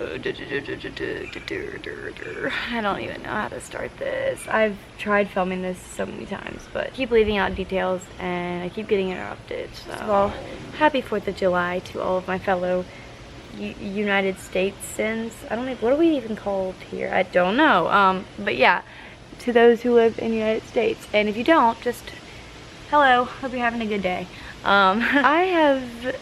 I don't even know how to start this. I've tried filming this so many times, but I keep leaving out details and I keep getting interrupted. So, well, happy 4th of July to all of my fellow United Statesans. I don't know, what are we even called here? I don't know. But yeah, to those who live in the United States. And if you don't, just hello, hope you're having a good day. I have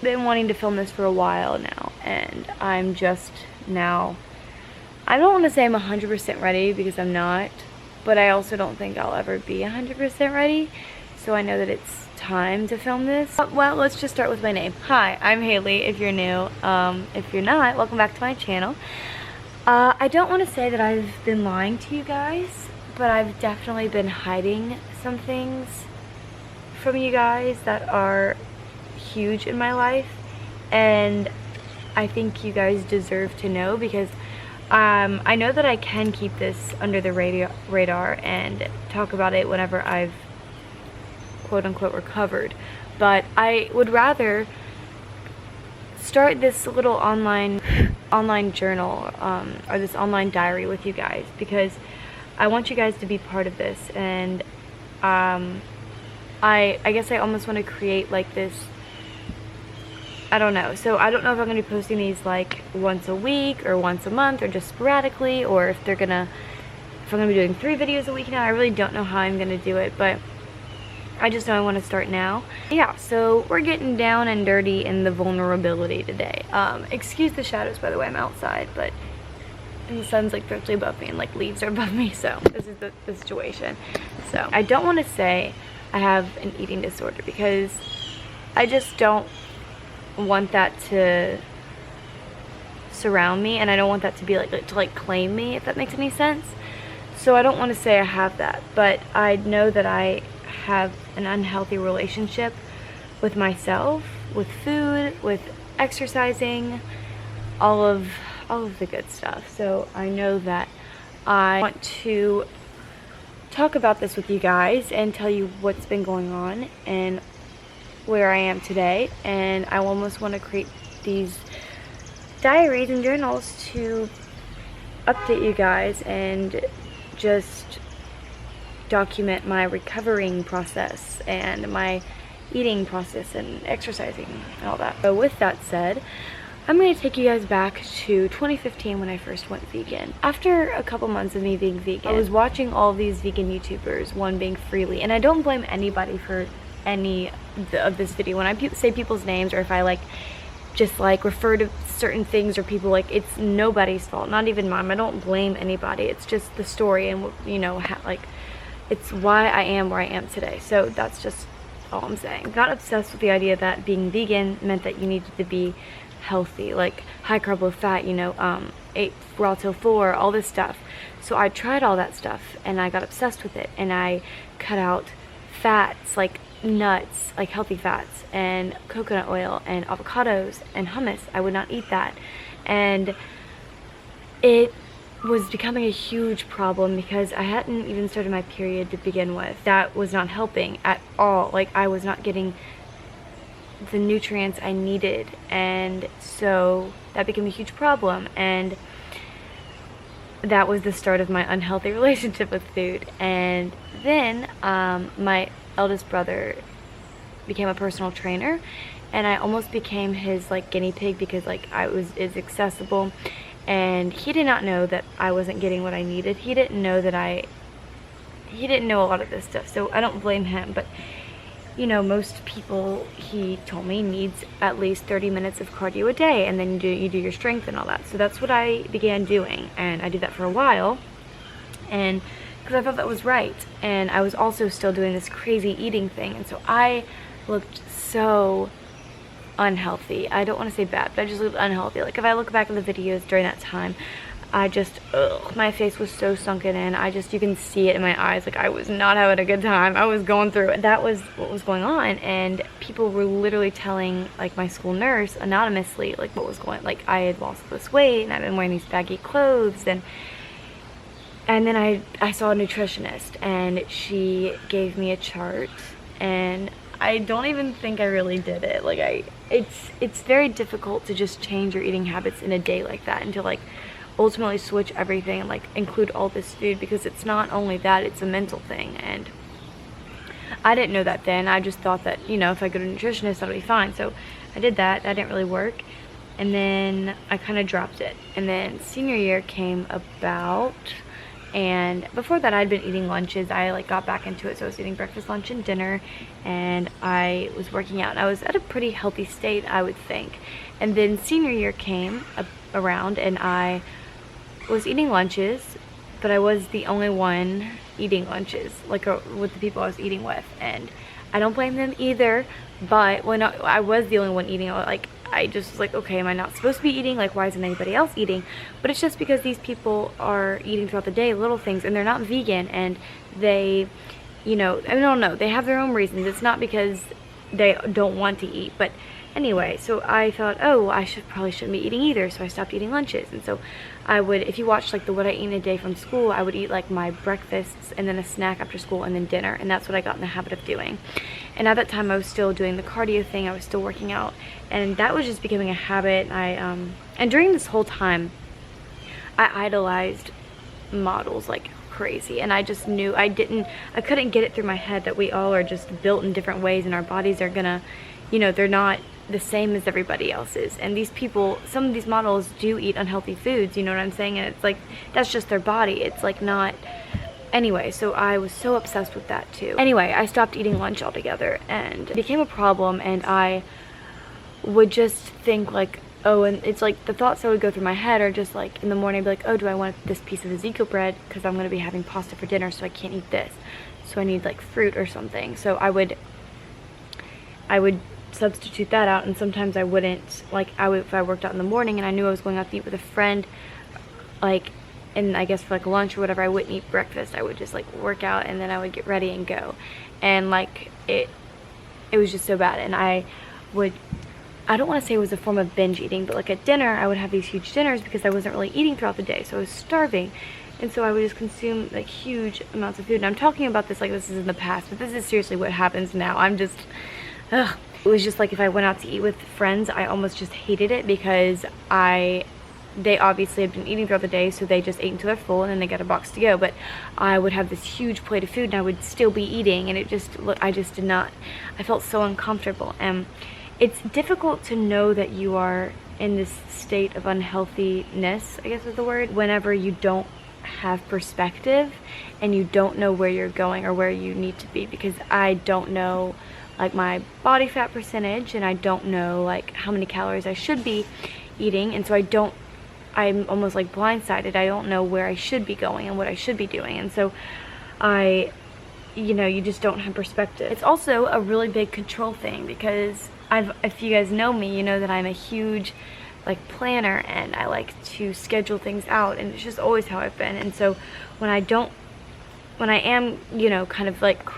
been wanting to film this for a while now, and I'm just now, I don't want to say I'm 100% ready because I'm not, but I also don't think I'll ever be 100% ready, so I know that it's time to film this. Well, let's just start with my name. Hi, I'm Haley if you're new. If you're not, welcome back to my channel. I don't want to say that I've been lying to you guys, but I've definitely been hiding some things from you guys that are huge in my life, and I think you guys deserve to know, because I know that I can keep this under the radar and talk about it whenever I've quote-unquote recovered, but I would rather start this little online journal or this online diary with you guys, because I want you guys to be part of this, and I guess I almost want to create like this, I don't know. So I don't know if I'm going to be posting these like once a week or once a month or just sporadically, or if I'm going to be doing 3 videos a week now. I really don't know how I'm going to do it, but I just know I want to start now. Yeah, so we're getting down and dirty in the vulnerability today. Excuse the shadows, by the way, I'm outside, but the sun's like directly above me and like leaves are above me, so this is the situation. So I don't want to say I have an eating disorder, because I just don't want that to surround me, and I don't want that to be like claim me, if that makes any sense. So I don't want to say I have that, but I know that I have an unhealthy relationship with myself, with food, with exercising, all of the good stuff. So I know that I want to talk about this with you guys and tell you what's been going on and where I am today, and I almost want to create these diaries and journals to update you guys and just document my recovering process and my eating process and exercising and all that. So with that said, I'm going to take you guys back to 2015 when I first went vegan. After a couple months of me being vegan, I was watching all these vegan YouTubers, one being Freely, and I don't blame anybody for any of this video. When I say people's names, or if I just refer to certain things or people, it's nobody's fault, not even mine. I don't blame anybody. It's just the story, and you know, it's why I am where I am today. So that's just all I'm saying. I got obsessed with the idea that being vegan meant that you needed to be healthy, like high carb, low fat, you know, 8 raw till 4, all this stuff. So I tried all that stuff and I got obsessed with it, and I cut out fats like nuts, like healthy fats, and coconut oil and avocados and hummus. I would not eat that, and it was becoming a huge problem because I hadn't even started my period to begin with. That was not helping at all. Like, I was not getting the nutrients I needed, and so that became a huge problem, and that was the start of my unhealthy relationship with food. And then my eldest brother became a personal trainer, and I almost became his guinea pig, because I was accessible, and he did not know that I wasn't getting what I needed. He didn't know a lot of this stuff, so I don't blame him. But you know, most people, he told me, needs at least 30 minutes of cardio a day, and then you do your strength and all that. So that's what I began doing, and I did that for a while, and because I thought that was right. And I was also still doing this crazy eating thing, and so I looked so unhealthy. I don't want to say bad, but I just looked unhealthy. If I look back at the videos during that time, I just, my face was so sunken in. you can see it in my eyes. I was not having a good time. I was going through it. That was what was going on, and people were literally telling, my school nurse, anonymously, what was going, I had lost this weight, and I've been wearing these baggy clothes, and then I saw a nutritionist, and she gave me a chart, and I don't even think I really did it. Like it's very difficult to just change your eating habits in a day like that and to like ultimately switch everything and like include all this food, because it's not only that, it's a mental thing. And I didn't know that then. I just thought that, you know, if I go to a nutritionist, that'll be fine. So I did that. That didn't really work. And then I kind of dropped it. And then senior year came about. And before that, I'd been eating lunches. I like got back into it. So I was eating breakfast, lunch, and dinner. And I was working out. And I was at a pretty healthy state, I would think. And then senior year came around, and I was eating lunches, but I was the only one eating lunches, like with the people I was eating with. And I don't blame them either, but when I was the only one eating, like I just was like, okay, am I not supposed to be eating? Like, why isn't anybody else eating? But it's just because these people are eating throughout the day, little things, and they're not vegan, and they, you know, I don't know, they have their own reasons. It's not because they don't want to eat. But anyway, so I thought, oh, I probably shouldn't be eating either, so I stopped eating lunches. And so I would, if you watch like the what I eat in a day from school, I would eat like my breakfasts and then a snack after school and then dinner, and that's what I got in the habit of doing. And at that time I was still doing the cardio thing, I was still working out, and that was just becoming a habit. And during this whole time I idolized models like crazy, and I just knew I couldn't get it through my head that we all are just built in different ways, and our bodies are gonna, you know, they're not the same as everybody else's. And these people, some of these models do eat unhealthy foods, you know what I'm saying? And it's like, that's just their body. It's like not, anyway, so I was so obsessed with that too. Anyway, I stopped eating lunch altogether, and it became a problem. And I would just think like, oh, and it's like the thoughts that would go through my head are just like, in the morning I'd be like, oh, do I want this piece of Ezekiel bread because I'm going to be having pasta for dinner, so I can't eat this, so I need like fruit or something. So I would substitute that out. And sometimes I wouldn't, like if I worked out in the morning and I knew I was going out to eat with a friend, like, and I guess for like lunch or whatever, I wouldn't eat breakfast. I would just like work out, and then I would get ready and go. And like it was just so bad. And I don't want to say it was a form of binge eating, but like at dinner I would have these huge dinners because I wasn't really eating throughout the day, so I was starving. And so I would just consume like huge amounts of food. And I'm talking about this like this is in the past, but this is seriously what happens now. I'm just, ugh. It was just like if I went out to eat with friends, I almost just hated it, because they obviously had been eating throughout the day, so they just ate until they're full and then they got a box to go. But I would have this huge plate of food and I would still be eating, and it just, I just did not, I felt so uncomfortable. And it's difficult to know that you are in this state of unhealthiness, I guess is the word, whenever you don't have perspective and you don't know where you're going or where you need to be. Because I don't know like my body fat percentage, and I don't know like how many calories I should be eating, and so I'm almost like blindsided. I don't know where I should be going and what I should be doing. And so you know, you just don't have perspective. It's also a really big control thing, because if you guys know me, you know that I'm a huge like planner, and I like to schedule things out, and it's just always how I've been. And so when I am, you know, kind of like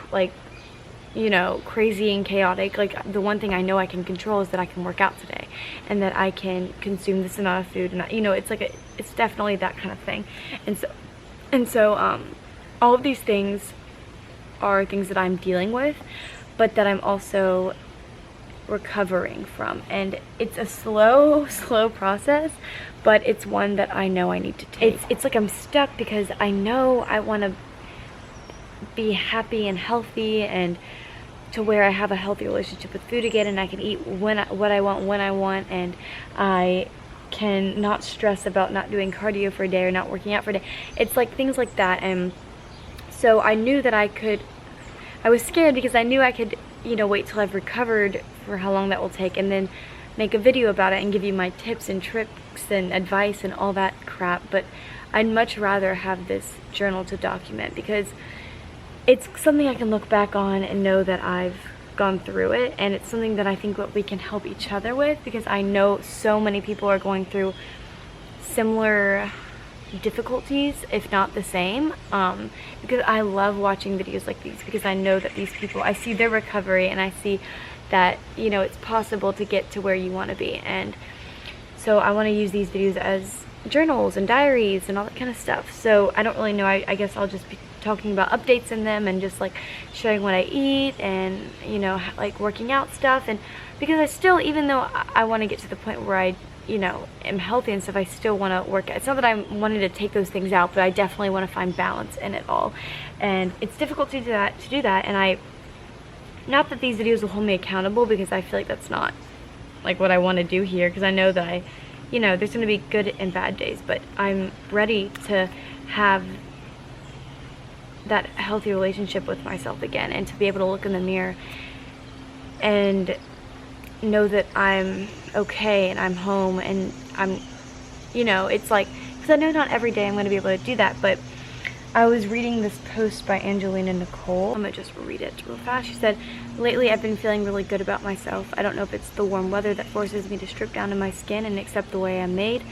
you know, crazy and chaotic, like the one thing I know I can control is that I can work out today, and that I can consume this amount of food, and you know, it's like it's definitely that kind of thing. And so all of these things are things that I'm dealing with, but that I'm also recovering from. And it's a slow process, but it's one that I know I need to take. It's like I'm stuck, because I know I want to be happy and healthy, and to where I have a healthy relationship with food again, and I can eat what I want when I want, and I can not stress about not doing cardio for a day or not working out for a day. It's like things like that. And so I knew that I was scared, because I knew I could, you know, wait till I've recovered, for how long that will take, and then make a video about it and give you my tips and tricks and advice and all that crap. But I'd much rather have this journal to document, because it's something I can look back on and know that I've gone through it, and it's something that I think what we can help each other with, because I know so many people are going through similar difficulties, if not the same. Because I love watching videos like these, because I know that these people, I see their recovery, and I see that, you know, it's possible to get to where you want to be. And so I want to use these videos as journals and diaries and all that kind of stuff. So I don't really know, I guess I'll just be talking about updates in them and just like sharing what I eat and, you know, like working out stuff. And because I still, even though I want to get to the point where I, you know, am healthy and stuff, I still want to work out. It's not that I'm wanting to take those things out, but I definitely want to find balance in it all. And it's difficult to do that, and not that these videos will hold me accountable, because I feel like that's not like what I want to do here, because I know that you know, there's going to be good and bad days, but I'm ready to have that healthy relationship with myself again, and to be able to look in the mirror and know that I'm okay and I'm home and I'm, you know, it's like, because I know not every day I'm going to be able to do that, but I was reading this post by Angelina Nicole. I'm going to just read it real fast. She said, "Lately I've been feeling really good about myself. I don't know if it's the warm weather that forces me to strip down to my skin and accept the way I'm made,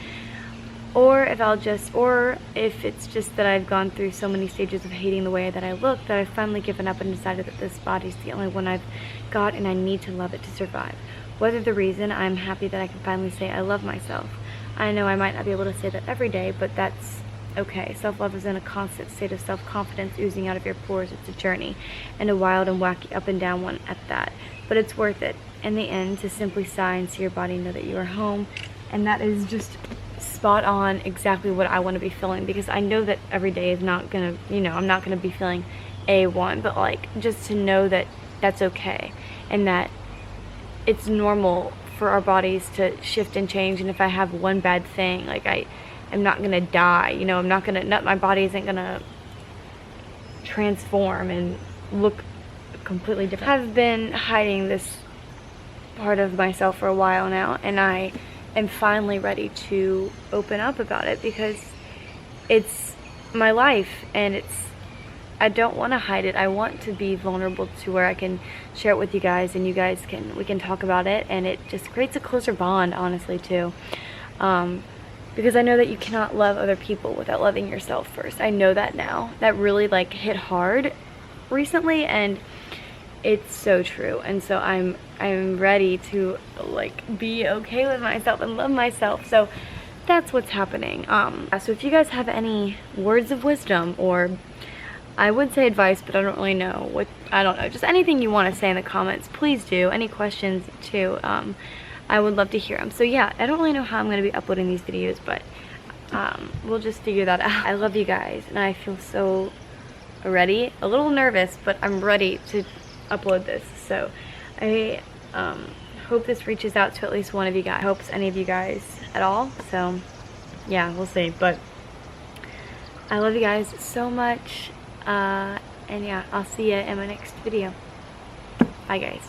or if it's just that I've gone through so many stages of hating the way that I look that I've finally given up and decided that this body's the only one I've got and I need to love it to survive. Whatever the reason, I'm happy that I can finally say I love myself. I know I might not be able to say that every day, but that's okay. Self-love is in a constant state of self-confidence oozing out of your pores. It's a journey, and a wild and wacky up and down one at that. But it's worth it in the end to simply sigh and see your body know that you are home." And that is just spot on, exactly what I want to be feeling, because I know that every day is not gonna, you know, I'm not gonna be feeling A1, but like, just to know that that's okay, and that it's normal for our bodies to shift and change. And if I have one bad thing, like I'm not gonna die, you know, my body isn't gonna transform and look completely different. I've been hiding this part of myself for a while now, and I am finally ready to open up about it, because it's my life and I don't want to hide it. I want to be vulnerable to where I can share it with you guys, and we can talk about it, and it just creates a closer bond, honestly, too. Because I know that you cannot love other people without loving yourself first. I know that now. That really like hit hard recently, and it's so true. And so I'm ready to like be okay with myself and love myself. So that's what's happening. So if you guys have any words of wisdom, or I would say advice, but I don't really know I don't know, just anything you want to say in the comments, please do. Any questions too, I would love to hear them. So yeah, I don't really know how I'm going to be uploading these videos, but we'll just figure that out. I love you guys, and I feel so ready, a little nervous, but I'm ready to upload this. So I hope this reaches out to at least one of you guys. I hope it's any of you guys at all. So yeah, we'll see. But I love you guys so much, and yeah, I'll see you in my next video. Bye guys.